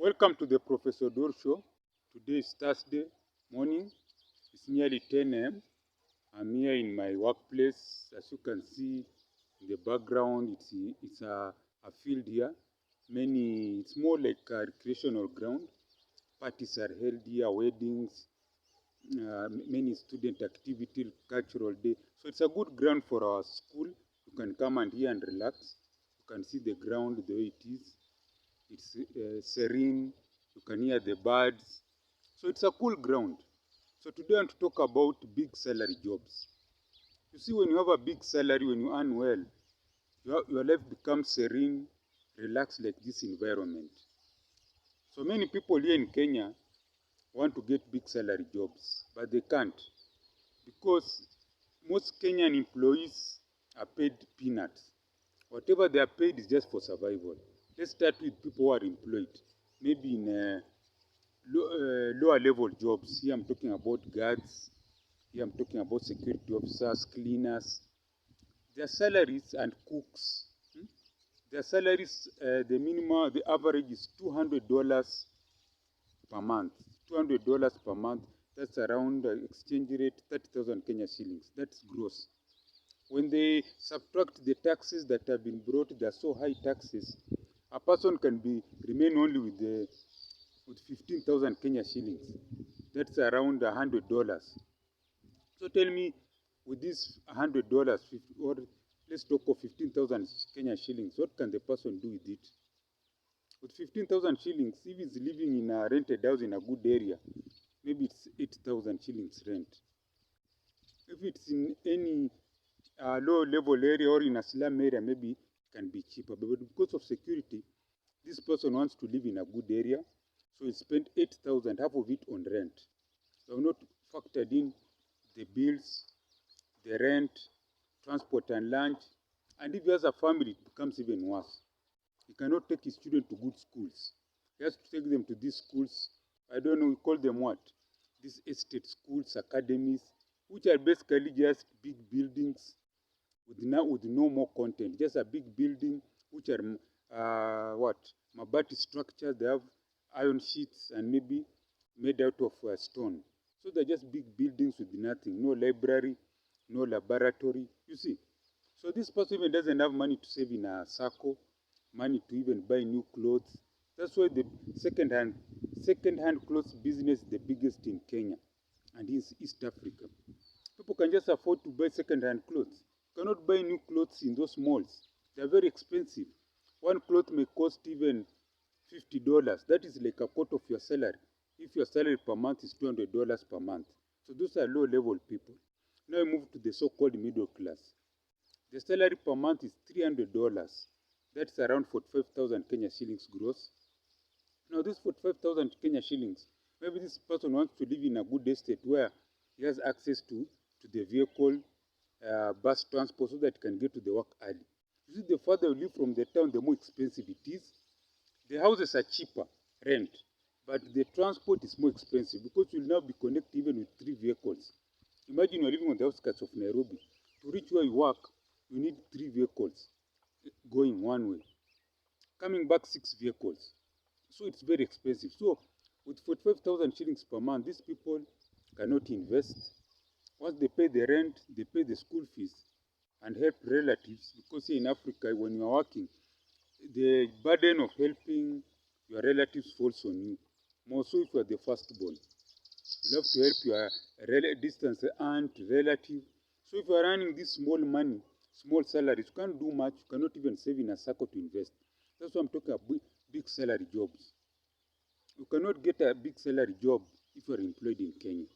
Welcome to the Professor Dor Show. Today is Thursday morning. It's nearly 10 a.m. I'm here in my workplace. As you can see in the background, it's a field here. It's more like a recreational ground. Parties are held here, weddings, many student activity, cultural day. So it's a good ground for our school. You can come and here and relax. You can see the ground the way it is. It's serene. You can hear the birds. So it's a cool ground. So today I want to talk about big salary jobs. You see, when you have a big salary, when you earn well, your life becomes serene, relaxed like this environment. So many people here in Kenya want to get big salary jobs, but they can't because most Kenyan employees are paid peanuts. Whatever they are paid is just for survival. Let's start with people who are employed, maybe in lower level jobs. Here I'm talking about guards. Here I'm talking about security officers, cleaners. Their salaries and cooks. Their salaries, the average is $200 per month. $200 per month. That's around exchange rate 30,000 Kenya shillings. That's gross. When they subtract the taxes that have been brought, they are so high taxes. A person can remain only with 15,000 Kenya shillings. That's around $100. So tell me, with this $100, or let's talk of 15,000 Kenya shillings, what can the person do with it? With 15,000 shillings, if he's living in a rented house in a good area, maybe it's 8,000 shillings rent. If it's in any low-level area or in a slum area, maybe it can be cheaper. But because of security, this person wants to live in a good area, so he spent 8,000, half of it on rent. So not factored in the bills, the rent, transport and lunch. And if he has a family, it becomes even worse. He cannot take his children to good schools. He has to take them to these schools. I don't know, we call them what? These estate schools, academies, which are basically just big buildings with no more content. Just a big building, which are Mabati structures. They have iron sheets and maybe made out of stone. So they're just big buildings with nothing. No library, no laboratory. You see. So this person even doesn't have money to save in a circle, money to even buy new clothes. That's why the second-hand clothes business is the biggest in Kenya and in East Africa. People can just afford to buy second-hand clothes. You cannot buy new clothes in those malls. They're very expensive. One cloth may cost even $50. That is like a quarter of your salary. If your salary per month is $200 per month. So those are low-level people. Now we move to the so-called middle class. The salary per month is $300. That's around 45,000 Kenya shillings gross. Now this 45,000 Kenya shillings, maybe this person wants to live in a good estate where he has access to the vehicle, bus transport, so that he can get to the work early. You see, the further you live from the town, the more expensive it is. The houses are cheaper, rent, but the transport is more expensive because you'll now be connected even with 3 vehicles. Imagine you're living on the outskirts of Nairobi. To reach where you work, you need 3 vehicles going one way. Coming back, 6 vehicles. So it's very expensive. So with 45,000 shillings per month, these people cannot invest. Once they pay the rent, they pay the school fees and help relatives, because here in Africa, when you are working, the burden of helping your relatives falls on you. More so if you are the firstborn. You have to help your distant aunt, relative. So if you are earning this small money, small salaries, you can't do much. You cannot even save in a circle to invest. That's why I'm talking about big salary jobs. You cannot get a big salary job if you are employed in Kenya.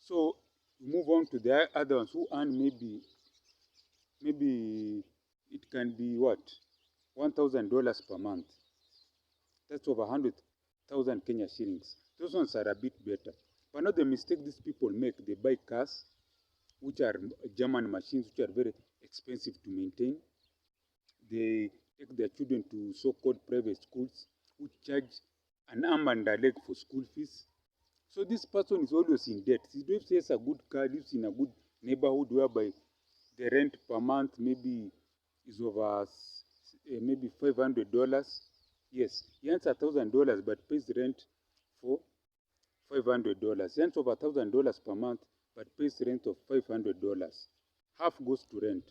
So we move on to the other ones who earn maybe it can be what? $1,000 per month. That's over 100,000 Kenya shillings. Those ones are a bit better. But not the mistake these people make. They buy cars, which are German machines, which are very expensive to maintain. They take their children to so-called private schools, which charge an arm and a leg for school fees. So this person is always in debt. If he has a good car, lives in a good neighborhood whereby the rent per month maybe is over maybe $500, Yes, he earns $1,000 but pays rent for $500. He earns over $1,000 per month but pays rent of $500. Half goes to rent.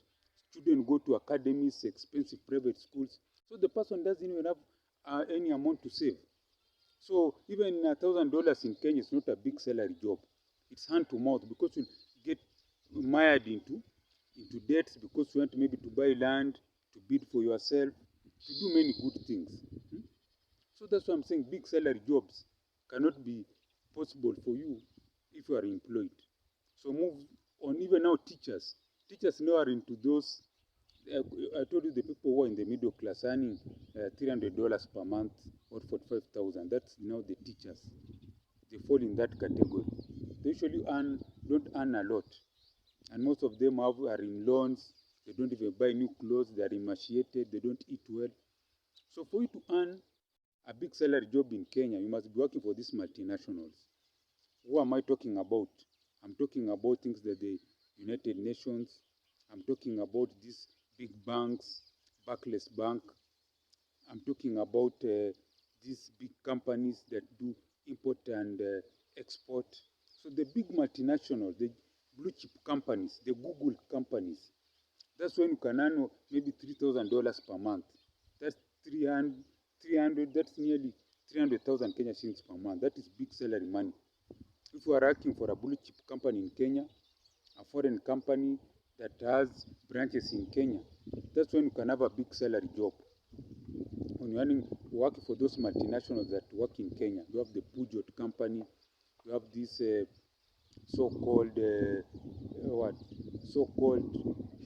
Students go to academies, expensive private schools. So the person doesn't even have any amount to save. So even $1,000 in Kenya is not a big salary job. It's hand to mouth because you get mired into debts because you want maybe to buy land, to bid for yourself, to do many good things. So that's why I'm saying big salary jobs cannot be possible for you if you are employed. So move on. Even now, teachers now are into those. I told you the people who are in the middle class earning $300 per month or 45,000. That's now the teachers. They fall in that category. They usually don't earn a lot, and most of them are in loans. They don't even buy new clothes. They are emaciated. They don't eat well. So for you to earn a big salary job in Kenya, you must be working for these multinationals. Who am I talking about? I'm talking about things that the United Nations. I'm talking about these big banks, Barclays Bank. I'm talking about these big companies that do import and export. So the big multinationals, the blue chip companies, the Google companies, that's when you can earn maybe $3,000 per month. That's 300, that's nearly 300,000 Kenya shillings per month. That is big salary money. If you are working for a blue chip company in Kenya, a foreign company that has branches in Kenya, that's when you can have a big salary job. When you're working for those multinationals that work in Kenya, you have the Peugeot company, you have this so-called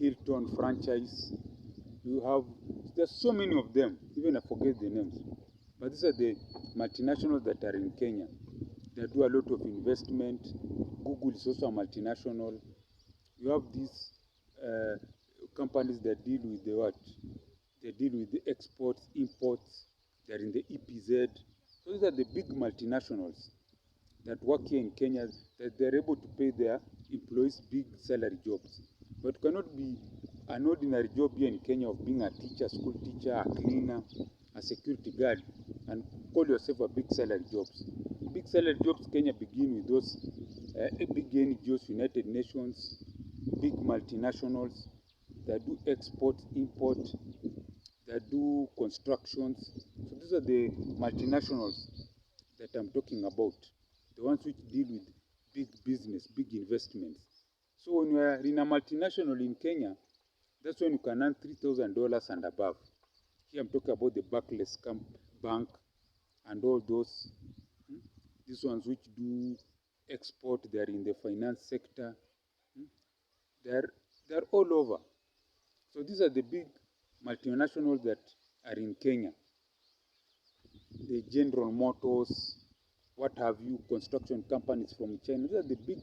Hilton franchise. There's so many of them, even I forget the names. But these are the multinationals that are in Kenya. They do a lot of investment. Google is also a multinational. You have these companies that deal with the what? They deal with the exports, imports. They're in the EPZ. So these are the big multinationals that work here in Kenya, that they're able to pay their employees big salary jobs. But it cannot be an ordinary job here in Kenya of being a teacher, school teacher, a cleaner, a security guard, and call yourself a big salary jobs. Big salary jobs Kenya begin with those big NGOs, United Nations, big multinationals that do export, import, that do constructions. So these are the multinationals that I'm talking about, the ones which deal with big business, big investments. So when you are in a multinational in Kenya, that's when you can earn $3,000 and above. Here I'm talking about the Barclays Bank and all those. These ones which do export, they are in the finance sector. They're all over. So these are the big multinationals that are in Kenya. The General Motors, what have you, construction companies from China. These are the big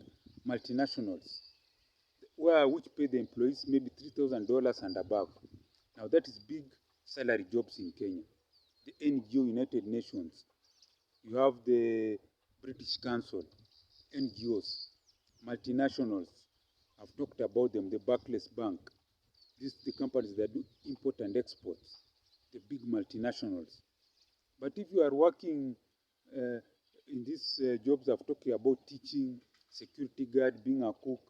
multinationals which pay the employees maybe $3,000 and above. Now that is big salary jobs in Kenya. The NGO, United Nations. You have the British Council, NGOs, multinationals. I've talked about them, the Barclays Bank. These are the companies that do import and export, the big multinationals. But if you are working in these jobs I've talked about, teaching, security guard, being a cook,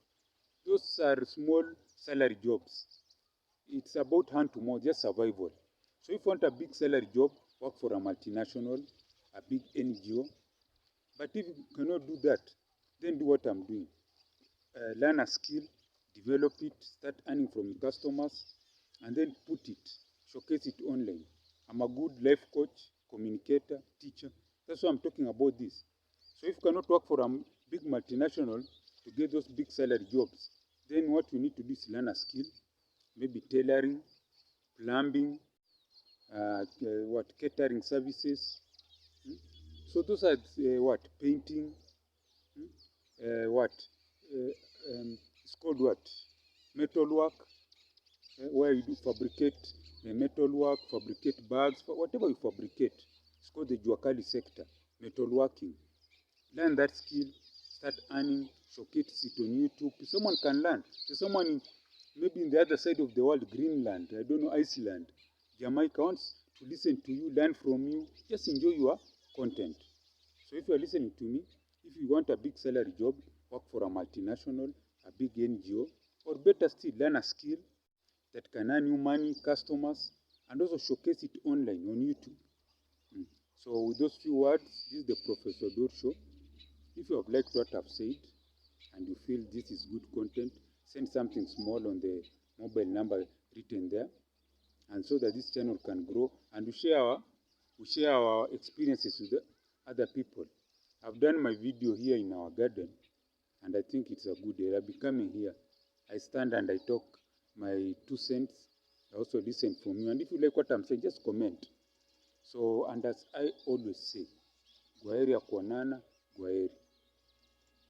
those are small salary jobs. It's about hand to mouth, just survival. So if you want a big salary job, work for a multinational, a big NGO. But if you cannot do that, then do what I'm doing. Learn a skill, develop it, start earning from customers, and then put it, showcase it online. I'm a good life coach, communicator, teacher. That's why I'm talking about this. So if you cannot work for a big multinational to get those big salary jobs, then what you need to do is learn a skill, maybe tailoring, plumbing, catering services. So those are painting, it's called what? Metalwork, where you do fabricate metalwork, fabricate bags, whatever you fabricate. It's called the Juakali sector, metalworking. Learn that skill, start earning, showcase it on YouTube. Someone can learn. There's someone maybe in the other side of the world, Greenland, I don't know, Iceland, Jamaica, wants to listen to you, learn from you, just enjoy your content. So if you are listening to me, if you want a big salary job, work for a multinational, a big NGO, or better still, learn a skill that can earn you money, customers, and also showcase it online on YouTube. So with those few words, this is the Professor Dor Show. If you have liked what I've said and you feel this is good content, send something small on the mobile number written there, and so that this channel can grow, and we share our experiences with the other people. I've done my video here in our garden, and I think it's a good area. I'll be coming here. I stand and I talk my 2 cents. I also listen from you. And if you like what I'm saying, just comment. So, and as I always say, Gwaheri ya kuonana, Gwaheri.